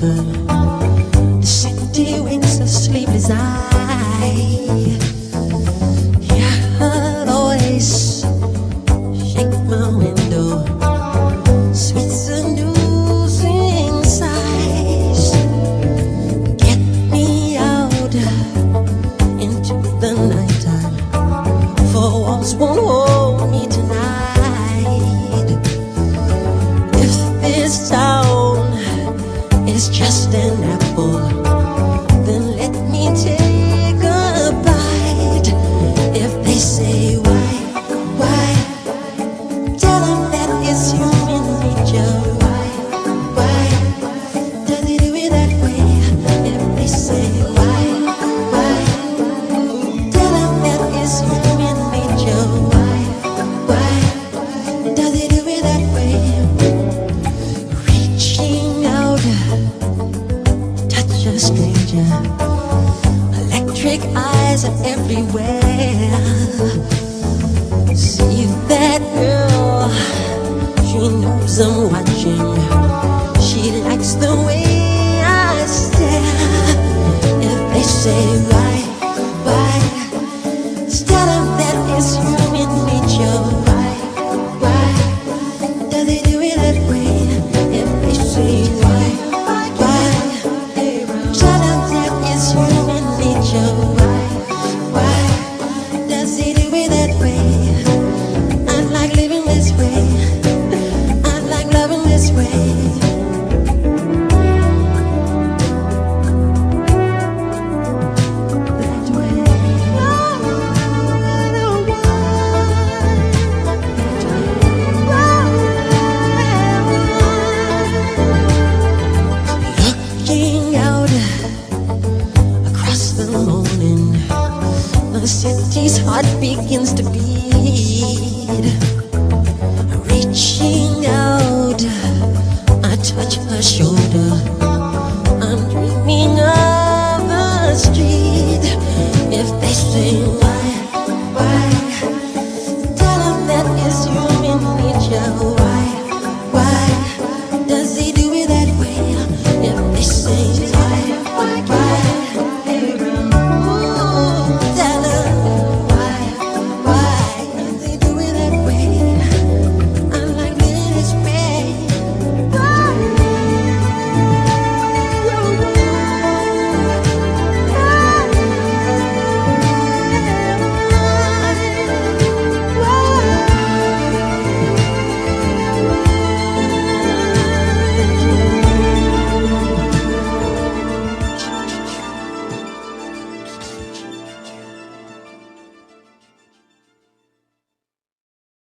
nighttime. The city winks a sleepless eye. Yeah, I'd always shake my window, sweet seducing sighs. Get me out into the nighttime, for walls won't hold me tonight. If this town is just an apple, then let me take a bite. If they say why, tell them that it's human nature. Why does it do it that way? If they say why, tell them that it's human nature. Why does it do it that way? Reaching out, touch a stranger. Electric eyes are everywhere. See that girl, she knows I'm watching. She likes the way I stare. If they say why, tell them that it's human nature. Why does it do it that way? If they say why, tell them that it's human nature. Why does it do it that way? I like living this way. I like loving this way. That way. Looking out across the morning, the city's heart begins to beat. Reaching out, I touch her shoulder. I'm dreaming of the street. If they say why,